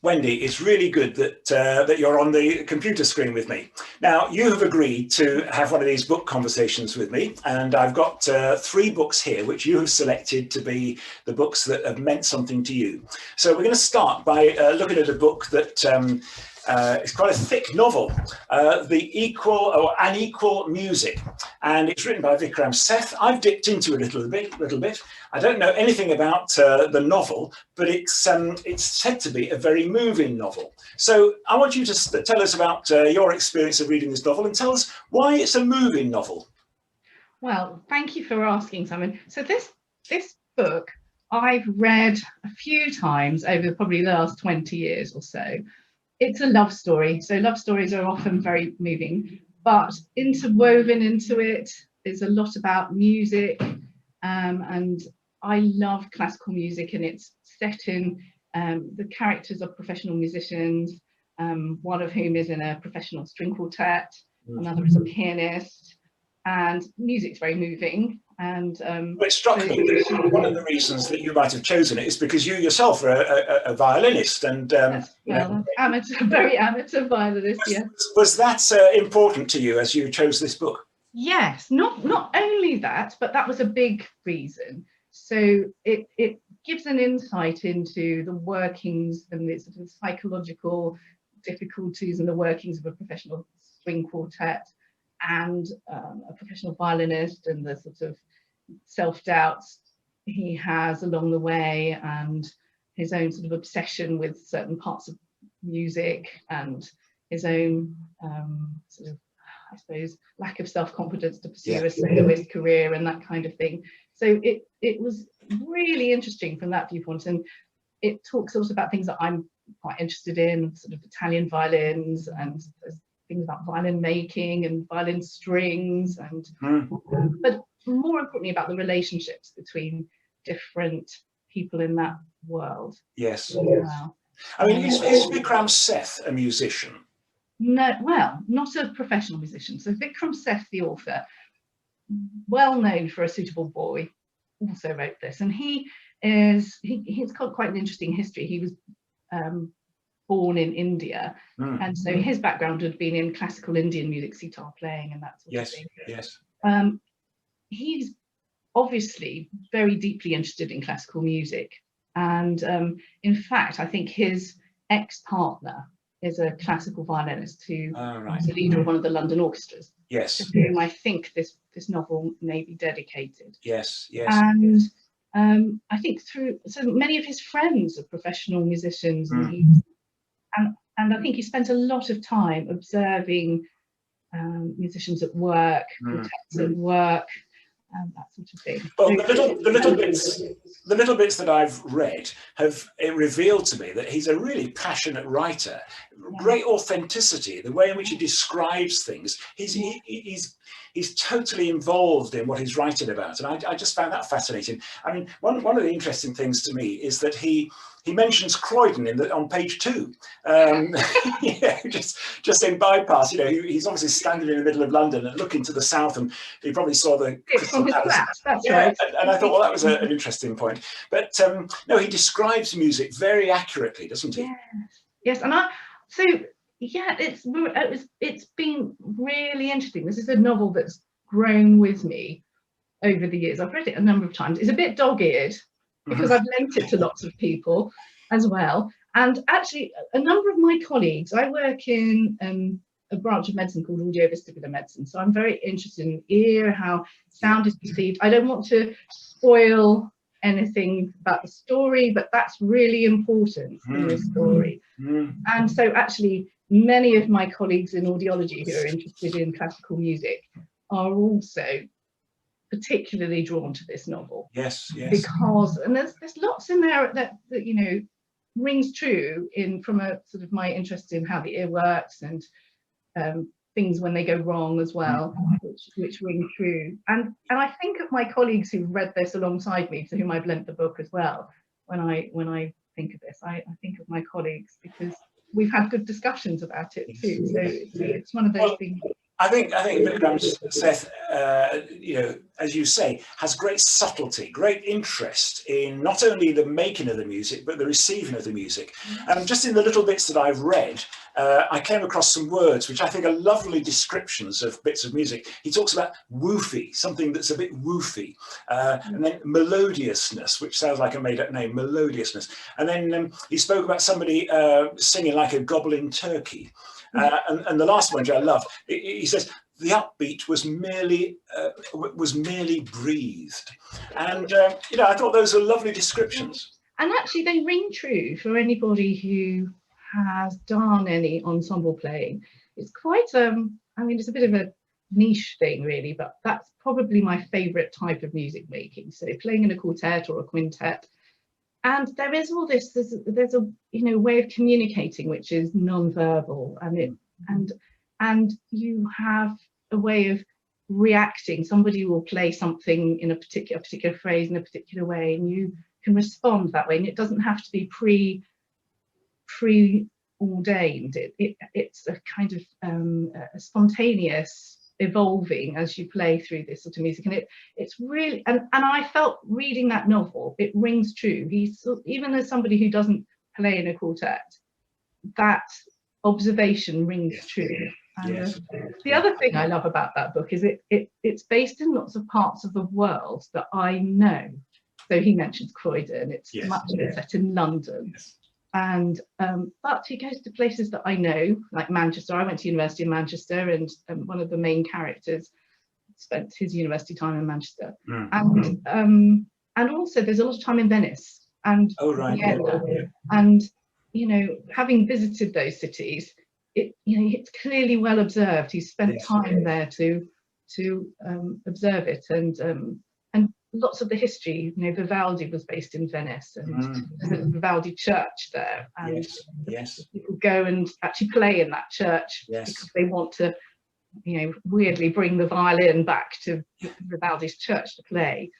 Wendy, it's really good that that you're on the computer screen with me. Now, you have agreed to have one of these book conversations with me, and I've got three books here which you have selected to be the books that have meant something to you. So we're going to start by looking at a book that it's quite a thick novel, The Equal or Unequal Music, and it's written by Vikram Seth. I've dipped into it a little bit. I don't know anything about the novel, but it's said to be a very moving novel. So I want you to tell us about your experience of reading this novel and tell us why it's a moving novel. Well, thank you for asking, Simon. So this book I've read a few times over probably the last 20 years or so. It's a love story, so love stories are often very moving, but interwoven into it is a lot about music, and I love classical music, and it's set in the characters of professional musicians, one of whom is in a professional string quartet, another is a pianist, and music's very moving. And it struck me that one of the reasons that you might have chosen it is because you yourself are a violinist, and very amateur violinist. Was that important to you as you chose this book? Yes, not only that, but that was a big reason. So it gives an insight into the workings and the sort of psychological difficulties and the workings of a professional string quartet and a professional violinist, and the sort of self-doubts he has along the way, and his own sort of obsession with certain parts of music, and his own sort of, I suppose, lack of self-confidence to pursue a soloist career and that kind of thing. So it was really interesting from that viewpoint, and it talks also about things that I'm quite interested in, sort of Italian violins, and things about violin making and violin strings, and but more importantly about the relationships between different people in that world. Yes. Wow. I mean, is Vikram Seth a musician? No, well, not a professional musician. So Vikram Seth, the author, well known for A Suitable Boy, also wrote this, and he's got quite an interesting history. He was born in India, and so his background had been in classical Indian music, sitar playing and that sort of thing. Yes. He's obviously very deeply interested in classical music, and in fact, I think his ex-partner is a classical violinist who is the leader of one of the London orchestras. Yes. To whom I think this novel may be dedicated. Yes. And I think so many of his friends are professional musicians, and I think he spent a lot of time observing musicians at work, quartets at work, that sort of thing. Well, the little bits that I've read have revealed to me that he's a really passionate writer. Great authenticity, the way in which he describes things. He's totally involved in what he's writing about, and I just found that fascinating. I mean, one of the interesting things to me is that he mentions Croydon on page 2. Just in bypass, he's obviously standing in the middle of London and looking to the south, and he probably saw the Crystal Palace. That's right. And I thought, well, that was an interesting point. But no, he describes music very accurately, doesn't he? Yes, and it's been really interesting. This is a novel that's grown with me over the years. I've read it a number of times. It's a bit dog-eared, because I've lent it to lots of people as well. And actually, a number of my colleagues, I work in a branch of medicine called audiovestibular medicine. So I'm very interested in ear, how sound is perceived. I don't want to spoil anything about the story, but that's really important in the story. And so actually, many of my colleagues in audiology who are interested in classical music are also particularly drawn to this novel. Yes. Because, and there's lots in there that rings true from a sort of my interest in how the ear works, and things when they go wrong as well, which ring true. And I think of my colleagues who've read this alongside me, to whom I've lent the book as well. When I think of this, I think of my colleagues, because we've had good discussions about it too. So it's one of those things. I think Vikram's Seth, you know, as you say, has great subtlety, great interest in not only the making of the music, but the receiving of the music. And just in the little bits that I've read, I came across some words which I think are lovely descriptions of bits of music. He talks about woofy, something that's a bit woofy, and then melodiousness, which sounds like a made-up name, melodiousness. And then he spoke about somebody singing like a gobbling turkey. And the last one, which I love, he says, the upbeat was merely breathed. And, you know, I thought those were lovely descriptions. And actually they ring true for anybody who has done any ensemble playing. It's quite, I mean, it's a bit of a niche thing really, but that's probably my favorite type of music making. So playing in a quartet or a quintet. And there is all this, there's a, you know, way of communicating which is non-verbal, and you have a way of reacting. Somebody will play something in a particular phrase in a particular way, and you can respond that way. And it doesn't have to be preordained. It's a kind of a spontaneous evolving as you play through this sort of music, and it's really, and I felt reading that novel, it rings true. He's, even as somebody who doesn't play in a quartet, that observation rings true. And the other thing I love about that book is it's based in lots of parts of the world that I know. So he mentions Croydon, it's much of it set in London. And but he goes to places that I know, like Manchester. I went to University of Manchester, and one of the main characters spent his university time in Manchester. And also there's a lot of time in Venice and Vienna. And you know, having visited those cities, you know, it's clearly well observed. He's spent time there to observe it, and lots of the history, you know, Vivaldi was based in Venice, and there's a Vivaldi church there, and people go and actually play in that church because they want to, you know, weirdly bring the violin back to Vivaldi's church to play.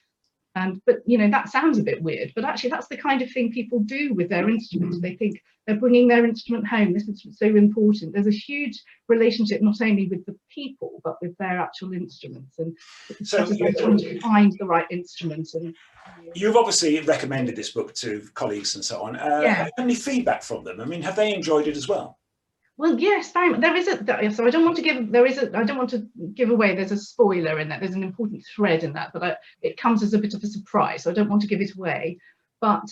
But you know, that sounds a bit weird, but actually that's the kind of thing people do with their instruments. They think they're bringing their instrument home. This is so important. There's a huge relationship not only with the people but with their actual instruments, and so trying to find the right instrument. And you've obviously recommended this book to colleagues and so on. Any feedback from them? I mean, have they enjoyed it as well? Well, yes, very much. There is so I don't want to give, I don't want to give away, there's a spoiler in that, there's an important thread in that, but it comes as a bit of a surprise, so I don't want to give it away. But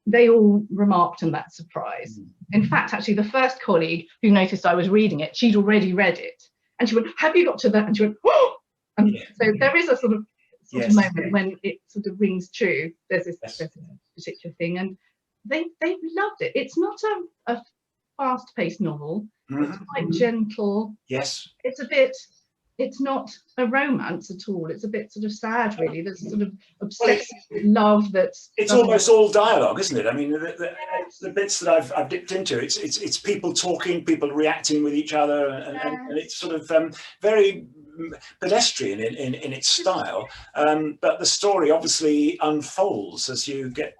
they all remarked on that surprise. In fact, actually, the first colleague who noticed I was reading it, she'd already read it. And she went, have you got to that? And she went, oh! And so there is a sort of moment when it sort of rings true. There's this particular thing, and they loved it. It's not a fast-paced novel. It's quite gentle. It's a bit, it's not a romance at all. It's a bit sort of sad, really. There's sort of obsessive love that's, it's almost all dialogue, isn't it? I mean, the bits that I've dipped into, it's people talking, people reacting with each other, and it's sort of very pedestrian in its style, but the story obviously unfolds as you get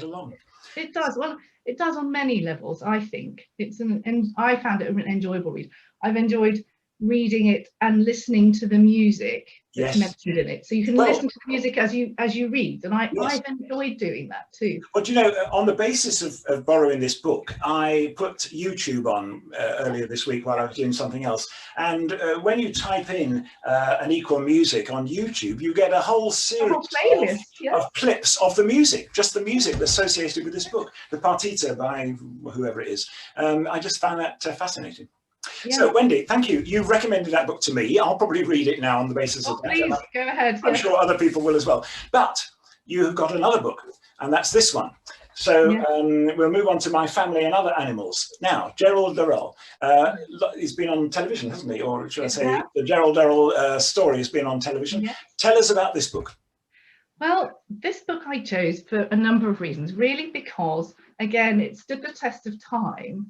along. It does. Well, it does on many levels, I think. And I found it an enjoyable read. I've enjoyed reading it and listening to the music that's mentioned in it. So you can listen to the music as you read, and I've enjoyed doing that too. Well, you know, on the basis of borrowing this book, I put YouTube on earlier this week while I was doing something else, and when you type in Unequal Music on YouTube, you get a whole series of clips of the music, just the music associated with this book, the partita by whoever it is. I just found that fascinating. So, Wendy, thank you. You recommended that book to me. I'll probably read it now on the basis of that. Please, go ahead. I'm sure other people will as well. But you have got another book, and that's this one. So we'll move on to My Family and Other Animals. Now, Gerald Durrell, he's been on television, hasn't he? Or should I say, the Gerald Durrell story has been on television. Tell us about this book. Well, this book I chose for a number of reasons, really, because, again, it stood the test of time.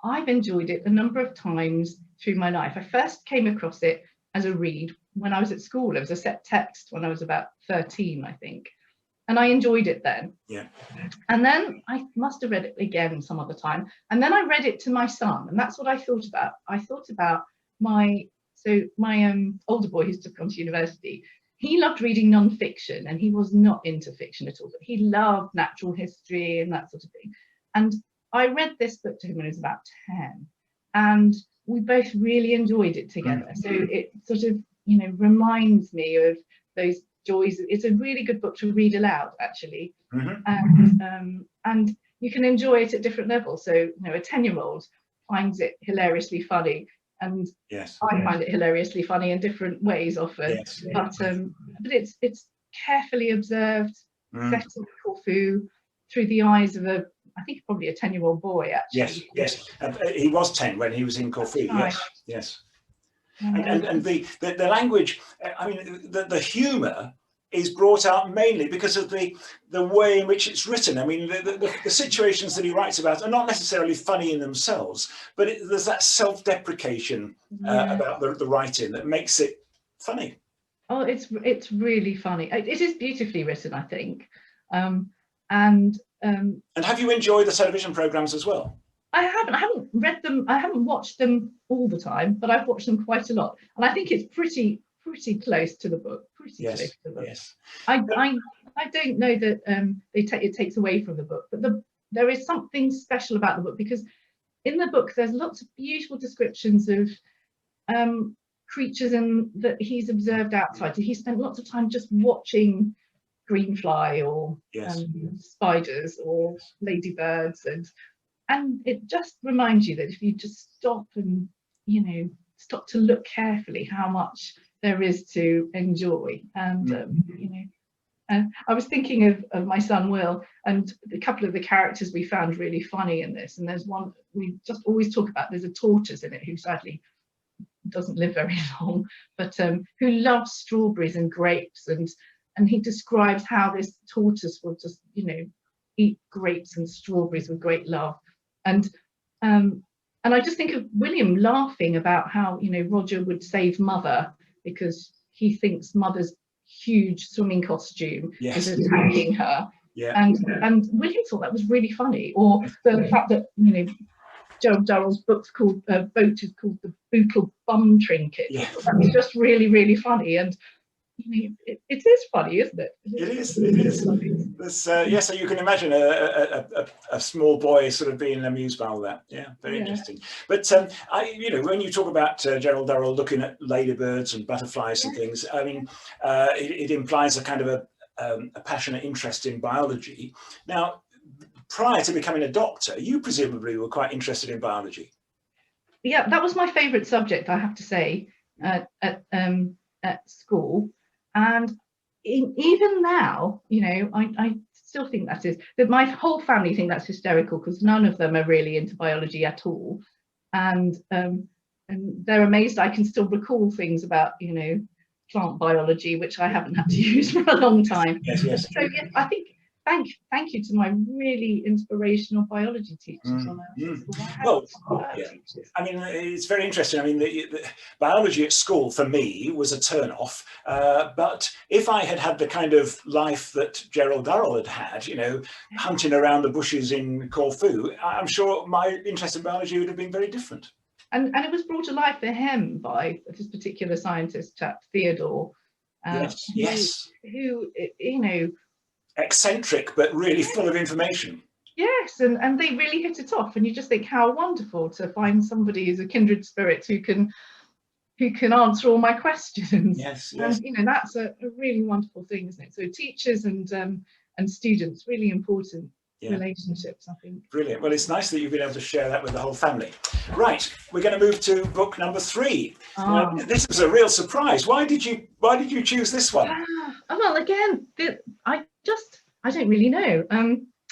I've enjoyed it a number of times through my life. I first came across it as a read when I was at school. It was a set text when I was about 13, I think. And I enjoyed it then. And then I must have read it again some other time. And then I read it to my son. And that's what I thought about. I thought about my older boy, who's just gone to university, he loved reading non-fiction, and he was not into fiction at all, but he loved natural history and that sort of thing. And I read this book to him when he was about 10, and we both really enjoyed it together. So it sort of, you know, reminds me of those joys. It's a really good book to read aloud, actually. And you can enjoy it at different levels. So, you know, a 10-year-old finds it hilariously funny, and I find it hilariously funny in different ways often. But it's carefully observed, set in Corfu through the eyes of I think probably a 10-year-old boy, actually. Yes. He was 10 when he was in Corfu. Right. Yes. And the language, I mean, the humour is brought out mainly because of the way in which it's written. I mean, the situations that he writes about are not necessarily funny in themselves, but there's that self-deprecation about the writing that makes it funny. Oh, it's really funny. It is beautifully written, I think. And have you enjoyed the television programmes as well? I haven't read them. I haven't watched them all the time, but I've watched them quite a lot, and I think it's pretty close to the book. Close to the book. Yes. I don't know that it takes away from the book, but there is something special about the book, because in the book there's lots of beautiful descriptions of creatures that he's observed outside. So he spent lots of time just watching greenfly or spiders or ladybirds, and it just reminds you that if you just stop and, you know, stop to look carefully how much there is to enjoy. And you know, I was thinking of my son Will, and a couple of the characters we found really funny in this, and there's one we just always talk about. There's a tortoise in it who sadly doesn't live very long, but who loves strawberries and grapes, and he describes how this tortoise will just, you know, eat grapes and strawberries with great love. And I just think of William laughing about how, you know, Roger would save Mother because he thinks Mother's huge swimming costume is attacking her. And William thought that was really funny. Or the fact that, you know, Gerald Durrell's book is called The Bootle Bum Trinket. That was just really, really funny. And you know, it is funny, isn't it? It is. So you can imagine a small boy sort of being amused by all that. Yeah, very interesting. But you know, when you talk about Gerald Durrell looking at ladybirds and butterflies and things, I mean, it implies a kind of a passionate interest in biology. Now, prior to becoming a doctor, you presumably were quite interested in biology. Yeah, that was my favourite subject, I have to say, at school. And even now, you know, I still think that my whole family think that's hysterical, because none of them are really into biology at all. And they're amazed I can still recall things about, you know, plant biology, which I haven't had to use for a long time. Yes. So yeah, I think thank you to my really inspirational biology teachers. Well, I mean, it's very interesting. I mean, the biology at school for me was a turn-off. But if I had had the kind of life that Gerald Durrell had, you know, hunting around the bushes in Corfu, I'm sure my interest in biology would have been very different. And it was brought to life for him by this particular scientist chap, Theodore. Who, you know, eccentric but really full of information. Yes, and they really hit it off, and you just think how wonderful to find somebody who's a kindred spirit who can answer all my questions. Yes. And you know, that's a really wonderful thing, isn't it? So teachers and students, really important relationships, I think. Brilliant. Well, it's nice that you've been able to share that with the whole family. Right, we're going to move to book number 3. Now, this was a real surprise. Why did you choose this one? Well, again, I don't really know.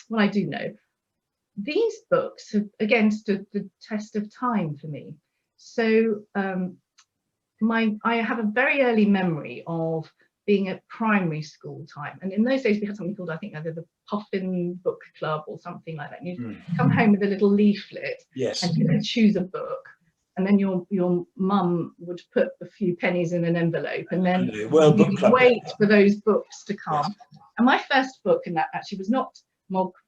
Well, I do know. These books have again stood the test of time for me. So I have a very early memory of being at primary school time, and in those days we had something called, I think, either the Puffin Book Club or something like that. And you'd come home with a little leaflet, and you could choose a book, and then your mum would put a few pennies in an envelope, and then you'd wait for those books to come. And my first book in that actually was not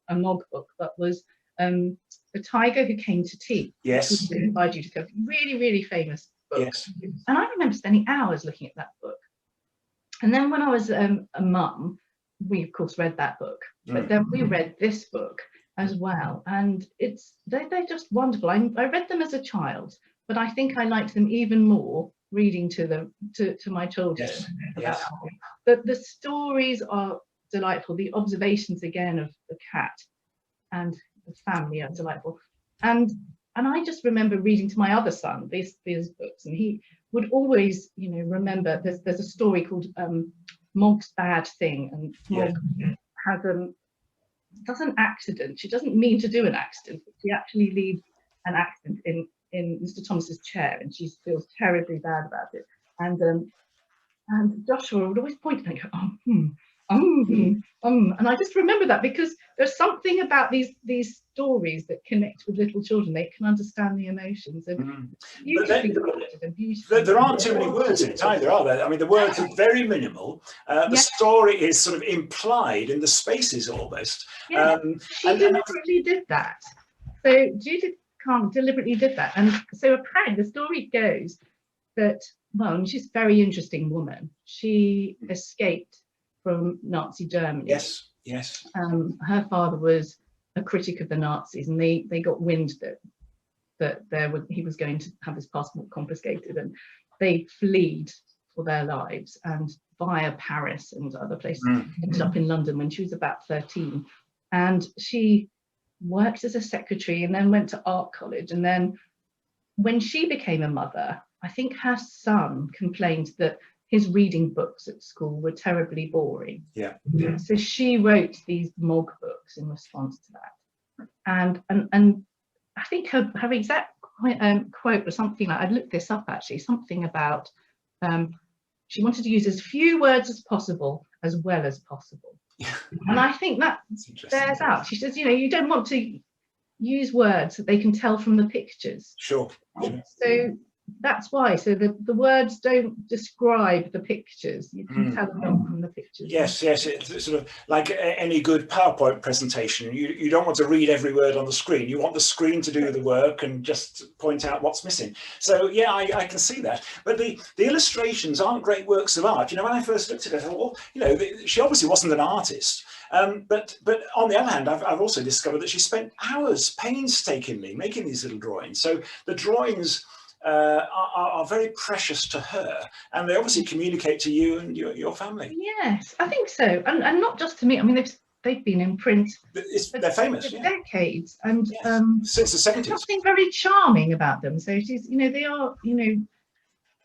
a Mog book, but was The Tiger Who Came to Tea. Yes. By Judith Cook. Really, really famous book. Yes. And I remember spending hours looking at that book. And then when I was a mum, we of course read that book, but then we read this book as well. And they're just wonderful. I read them as a child, but I think I liked them even more reading to them, to my children. Yes. About Yes. the stories are delightful. The observations again of the cat and the family are delightful. And I just remember reading to my other son these books, and he would always, remember there's a story called Mog's Bad Thing, and Mog has does an accident. She doesn't mean to do an accident, but she actually leaves an accident in Mr. Thomas's chair, and she feels terribly bad about it. And Joshua would always point and go, and I just remember that because there's something about these stories that connect with little children. They can understand the emotions, and there aren't too many words in it either, are there? I mean, the words are very minimal. The story is sort of implied in the spaces almost. Yeah, she deliberately did that. So Judith Kahn deliberately did that, and so apparently the story goes that, well, she's a very interesting woman. She escaped from Nazi Germany. Yes, yes. Her father was a critic of the Nazis, and they got wind that he was going to have his passport confiscated, and they fled for their lives, and via Paris and other places ended up in London when she was about 13. And she worked as a secretary and then went to art college. And then when she became a mother, I think her son complained that his reading books at school were terribly boring. Yeah. So she wrote these Mog books in response to that. And I think her exact quote was something like, I'd looked this up actually, something about she wanted to use as few words as possible as well as possible. And I think that bears out. She says, you don't want to use words that they can tell from the pictures. Sure. So that's why. So the words don't describe the pictures. You can tell them from the pictures. Yes, yes. It's sort of like any good PowerPoint presentation. You don't want to read every word on the screen. You want the screen to do the work and just point out what's missing. So yeah, I can see that. But the illustrations aren't great works of art. When I first looked at it, I thought, well, she obviously wasn't an artist. But on the other hand, I've also discovered that she spent hours painstakingly making these little drawings. So the drawings are very precious to her, and they obviously communicate to you and your family. Yes, I think so, and not just to me. I mean, they've been in print. They're famous, for decades, and since the 70s. There's something very charming about them. So she's, they are,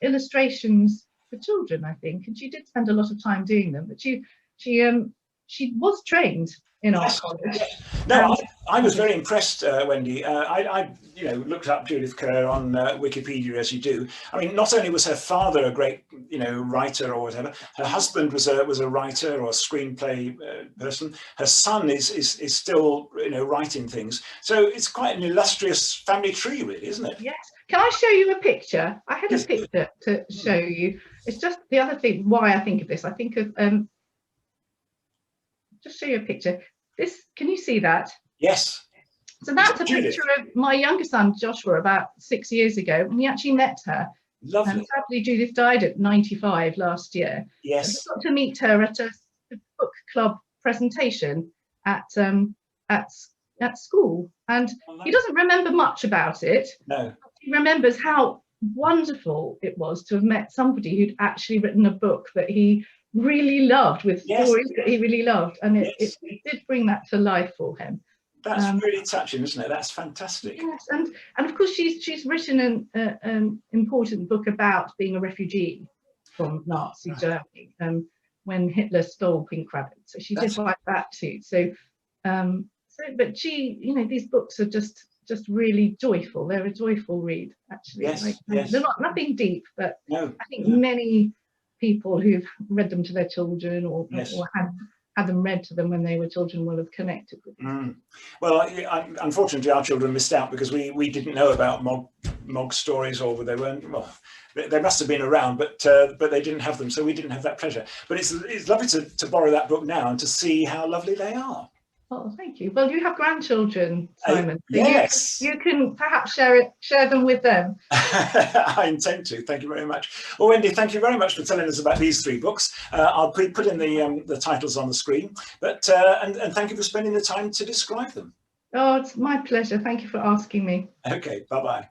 illustrations for children, I think, and she did spend a lot of time doing them. But she was trained in art college. No, I was very impressed, Wendy. I looked up Judith Kerr on Wikipedia, as you do. I mean, not only was her father a great, writer or whatever, her husband was a writer or a screenplay person. Her son is still, writing things. So it's quite an illustrious family tree, really, isn't it? Yes. Can I show you a picture? I had a picture to show you. It's just the other thing why I think of this. I think of just show you a picture. This, can you see that? Yes. So that's a picture of my younger son Joshua about 6 years ago when he actually met her. Lovely. And sadly Judith died at 95 last year. Yes. I got to meet her at a book club presentation at school, and he doesn't remember much about it. No. He remembers how wonderful it was to have met somebody who'd actually written a book that he really loved, with stories that he really loved, and it did bring that to life for him. That's really touching, isn't it? That's fantastic. Yes, and of course she's written an important book about being a refugee from Nazi Germany when Hitler stole pink rabbits. So she did like that too. So but she, these books are just really joyful. They're a joyful read, actually. Yes, They're not nothing deep, but no, I think many people who've read them to their children or had them read to them when they were children will have connected with them. Well, unfortunately, our children missed out because we didn't know about Mog stories, or they weren't. Well, they must have been around, but they didn't have them, so we didn't have that pleasure. But it's lovely to borrow that book now and to see how lovely they are. Oh, thank you. Well, you have grandchildren, Simon. So Yes. you can perhaps share them with them. I intend to. Thank you very much. Well, Wendy, thank you very much for telling us about these 3 books. I'll put in the titles on the screen, but and thank you for spending the time to describe them. Oh, it's my pleasure. Thank you for asking me. Okay, bye-bye.